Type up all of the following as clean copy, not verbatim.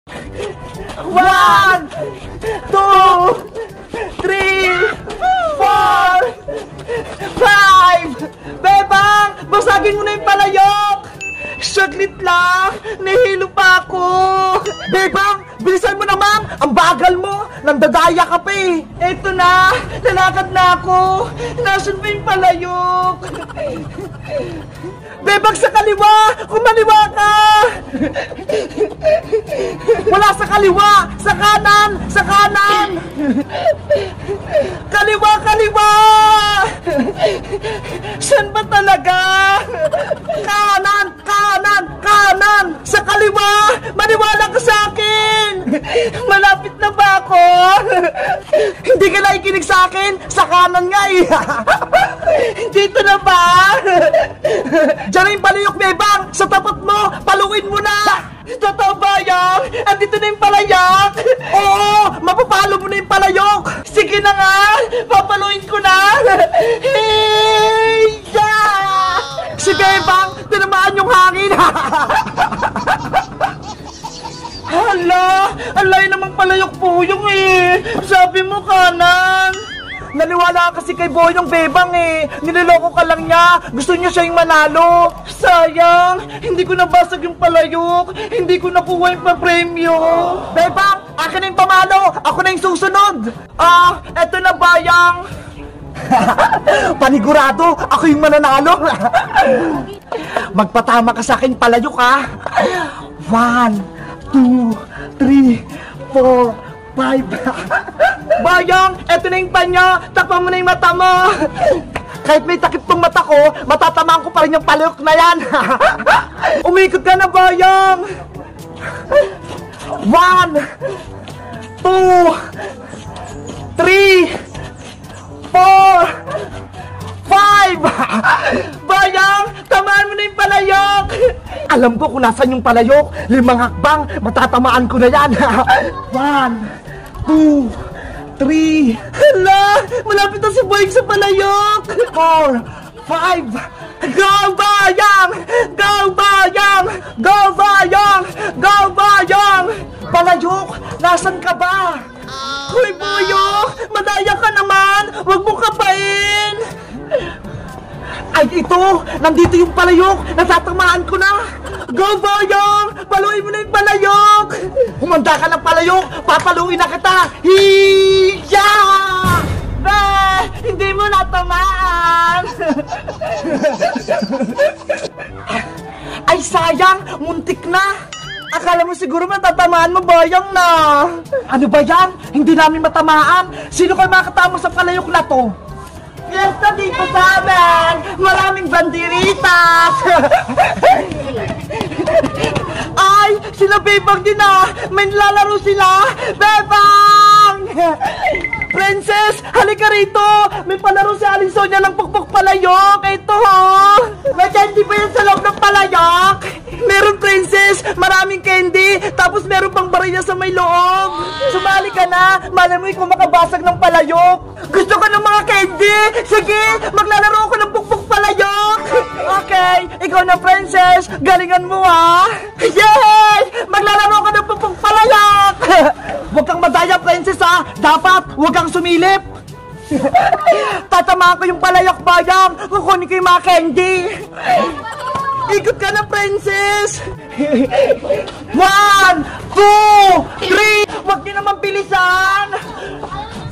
1, 2, 3, 4, 5. Bebang, basagin mo na yung palayok. Saglit lang, nahilo pa ako. Bebang, bilisan mo naman. Ang bagal mo, nandadaya ka pa eh. Eto na, lalakad na ako. Nasaan ba yung palayok? Bebang, sa kaliwa! Kumaliwa ka! Wala sa kaliwa! Sa kanan! Sa kanan! Kaliwa! Kaliwa! Saan ba talaga? Kanan! Kanan! Kanan! Sa kaliwa! Maniwala ka sa akin! Malapit na ba ako? Hindi ka nakikinig sa akin? Sa kanan nga eh! Dito na ba? Diyan yung palayok, Bebang! Sa tapat mo! Paluin mo na! Totoo ba yan? Andito na yung palayok! Oo! Mapapalo mo na yung palayok! Sige na nga! Papaluin ko na! Hey! Yeah! Si Bebang! Tinamaan yung hangin! Hala! Alay namang palayok po yung eh! Sabi mo kanan! Naniwala kasi kay Boyong, Bebang eh. Niloloko ka lang niya. Gusto niya siya yung manalo. Sayang, hindi ko nabasag yung palayok. Hindi ko nakuha yung papremyo. Bebang, akin na yung pamalo. Ako na yung susunod. Eto na Bayang. Panigurado, ako yung mananalo. Magpatama ka sa akin palayok ha. 1, 2, 3, 4, 5. Bayang, eto na yung panya. Takpan mo na yung mata mo. Kahit may takip tong mata ko, matatamaan ko pa rin yung palayok na yan. Umikot ka na, Bayang. 1, 2, 3, 4, 5. Bayang, tamaan mo na yung palayok. Alam ko kung nasan yung palayok. 5 hakbang, matatamaan ko na yan. 1, 2, 3. Hala! Malapit na si Boying sa palayok! 4, 5. Go Bayang! Go Bayang! Go Bayang! Go Bayang! Palayok! Nasaan ka ba? Hoy Boyong! Madaya ka naman! Huwag mo kapain! Ay ito! Nandito yung palayok! Natatamaan ko na! Go Boyong! Paluin mo na yung palayok! Humanda ka ng palayok! Papaluin na kita! Hiya! Be! Hindi mo natamaan! Ay sayang! Muntik na! Akala mo siguro matatamaan mo, Boyong na! Ano ba yan? Hindi namin matamaan! Sino kayo makatama sa palayok na to? Fiesta dito sa amin! Maraming banderitas! Ay! Sila Bebang din ah! May nilalaro sila! Bebang! Princess! Halika rito! May palaro si Aling Sonia ng pukpok palayok! Ito ho! May candy ba yan sa loob ng palayok? Meron, Princess! Maraming candy! Tapos meron pang barya sa may loob! Sumali ka na! Malay mo ikaw makabasag ng palayok! Gusto ko ng mga candy! Sige! Maglalaro ako ng pukpok palayok! Okay! Ikaw na, Princess! Galingan mo ha! Yay! Maglalaro ako ng pukpok palayok! Huwag kang madaya, Princess ha! Dapat huwag kang sumilip! Tatamaan ko yung palayok, Bayang! Kukunin ko yung mga candy! Ikot ka na, Princess! 1, 2, 3! Huwag niyo naman bilisan!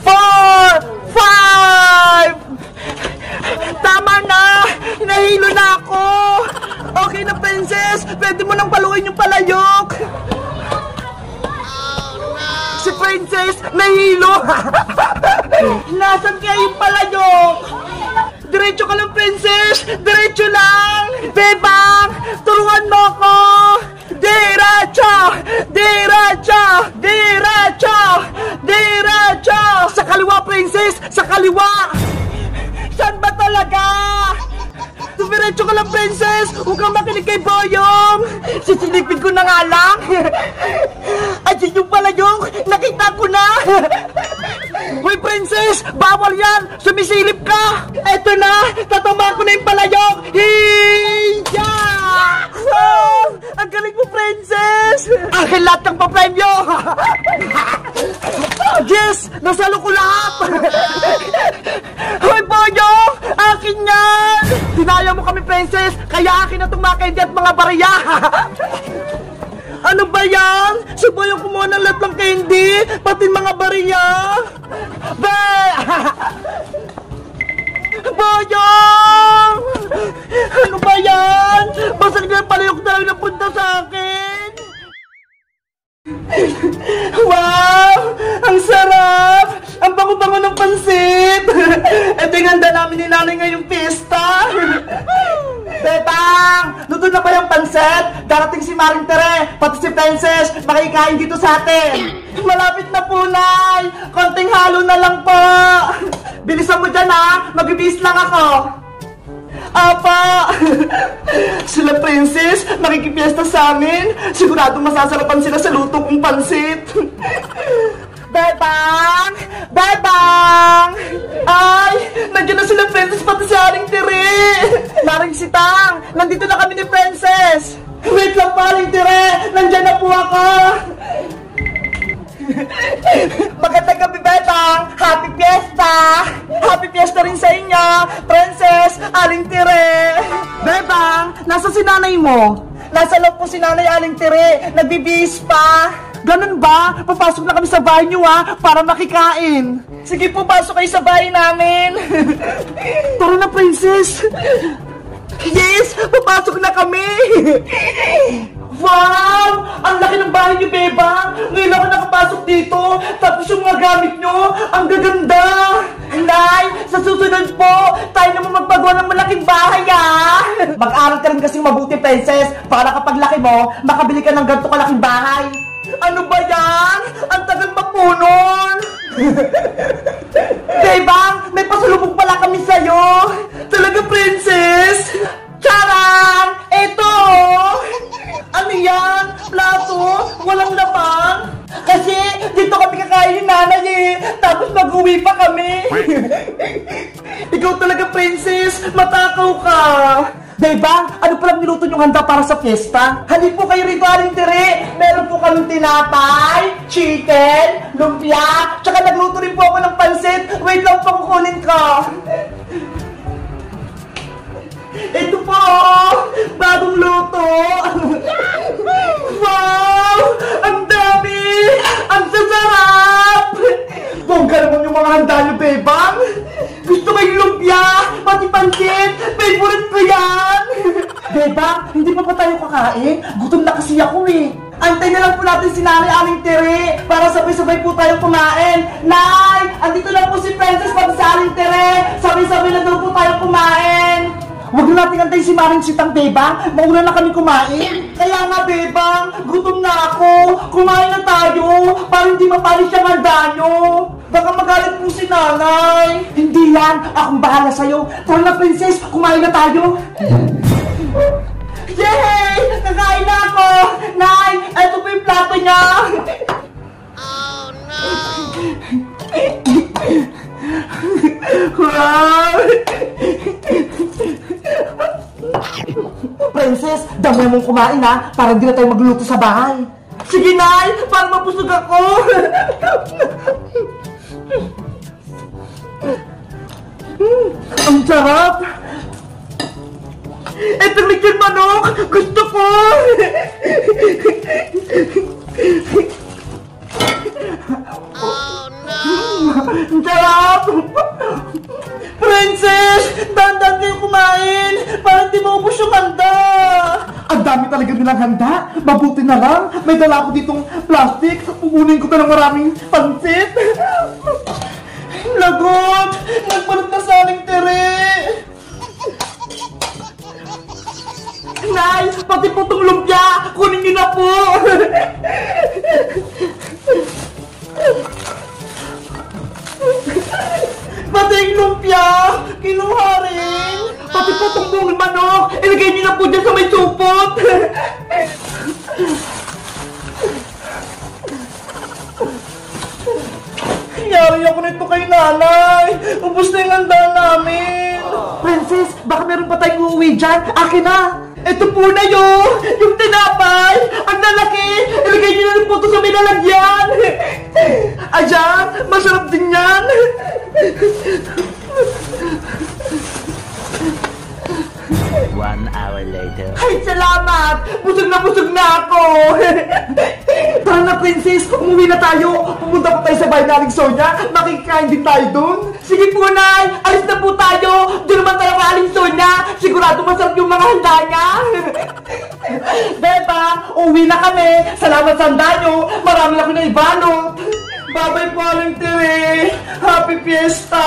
4, 5! Tama na! Nahilo na ako! Okay na, Princess! Pwede mo nang paluin yung palayok! Si Princess, nahilo! Nasaan kaya yung palayok? Diretso ka lang, Princess! Diretso lang! Bebang! Turuan mo ko! Diretso! Diretso! Diretso! Diretso! Sa kaliwa, Princess! Sa kaliwa! Saan ba talaga? Diretso ka lang, Princess! Huwag kang makinig kay Boyong! Sisilipin ko na nga lang! Ayun yung palayok! Nakita ko na! Hoy, Princess! Bawal yan! Sumisilip ka! Eto na! Tatama ko na yung palayok! Hiya! Oh, ang galing mo, Princess! Akin lahat ng papremyo! Polyo! Yes! Nasalo ko lahat! Hoy, Polyo! Akin yan! Dinaya mo kami, princess! Kaya akin na itong mga candy at mga bariya! Ano ba yan? Si Boy yung kumuha ng lahat ng candy, pati mga bariya! Be! Boyong! Ano ba yan? Basag na palayok na lang napunta sa akin! Wow! Ang sarap! Ang bango-bango ng pansit! Ito yung handa namin ni nanay ngayong pista! Bebang! Luto na ba yung pansit? Darating si Maring Tere, pati si Princess, makikain dito sa atin! Malapit na po, Nay! Konting halo na lang po! Bilisan mo dyan, ha! Magbibihis lang ako! Apa! Sila, Princess, makikipiesta sa amin. Siguradong masasarapan sila sa luto kong pansit. Bebang! Bebang! Ay! Nandiyan na sila, Princess, pati si Aling Tere! Maring Sitang! Nandito na kami ni Princess! Wait lang, Aling Tere! Nandiyan na po ako! Magandang gabi, Bebang! Happy Fiesta! Happy Fiesta rin sa inyo! Princess, Aling Tere! Bebang, nasa si nanay mo? Nasa loob po si nanay, Aling Tere. Nagbibihis pa. Ganun ba? Papasok na kami sa bahay niyo, ha? Para makikain. Sige po, pasok kayo sa bahay namin. Tara na, Princess. Yes! Papasok na kami! Wow! Ang laki ng bahay niyo, Bebang! Ngayon ako nakapasok dito, tapos yung mga gamit niyo, ang gaganda! Nay, sa susunod po, tayo naman magpagawa ng malaking bahay, ah! Mag-aral ka rin kasing mabuti, Princess, para kapag laki mo, makabili ka ng ganito kalaking bahay! Ano ba yan? Ang tagal pa po nun! Bebang, may pasalubong pala kami sa'yo! Talaga, Princess? Charan! Ito! Ano yan? Plato? Walang laman? Kasi dito kami kakain ni nanay eh. Tapos mag-uwi pa kami. Ikaw talaga, Princess. Matakaw ka. Bebang, ano palang niluto niyong handa para sa fiesta? Halip po kayo rito, Aling Tere. Meron po kaming tinapay, chicken, lumpia, tsaka nagluto rin po ako ng pansit. Wait lang po, kukunin ko. Ito po! Bagong luto! Wow! Ang dami! Ang sasarap! Bongga naman yung mga handa niyo, Bebang! Gusto ko yung lumpia! Pati pansit! Favorite ko yan! Bebang, hindi pa ba tayo kakain? Gutom na kasi ako eh! Antay na lang po natin si Nanay Aling Tere para sabay-sabay po tayong kumain! Nay! Andito na po si Princess pati si Aling Tere! Sabay-sabay na daw po tayong kumain! Huwag na natin antayin si Maring Sitang, Bebang. Mauna na kami kumain. Kaya nga, Bebang, gutom na ako. Kumain na tayo para hindi mapalis yung handa nyo. Baka magalit po si nanay. Hindi yan. Akong bahala sa'yo. Tara na, Princess. Kumain na tayo. Yay! Nakain na ako. Nay, ito po yung plato niya. Oh, no! Wow! Princess, dami mong kumain ha, para hindi na tayo magluluto sa bahay. Sige, Nay, para mapusog ako. Ang sarap. Itong lechon manok, gusto ko. Oh, no! Ang sarap. Princess, dandan kayo kumain para hindi maubos yung handa. Ang dami talaga nilang handa. Mabuti na lang, may dala ako ditong plastic. Pupunin ko na ng maraming pansit. Lagot! Nagpalit na sa Aling Tere. Nay, pati po itong lumpia, kunin niyo na po. Pati yung lumpia, kinuha rin. Pati po itong buong manok, ilagay niyo na po dyan sa may supot. Yari ako nito kay nanay. Ubus na yung handa namin. Princess, baka meron pa tayong uuwi dyan. Akin na. Ito po na yung tinapay! Ang lalaki! Ilagay niyo na rin po ito sa may lalagyan! Ayan! Masarap din yan! One hour later. Ay, salamat! Busog na ako! Tara na, princess! Umuwi na tayo! Pumunta pa tayo sa bahay naling Sonia! Makikain din tayo dun! Sige po, Nay! Alis na po tayo! Doon naman tayo kay Aling Sonia! Sigurado masarap yung mga handa niya! Beba! Uwi na kami! Salamat sa handa nyo! Marami na ako na ibalot! Bye-bye po, Aling Tere! Happy Fiesta!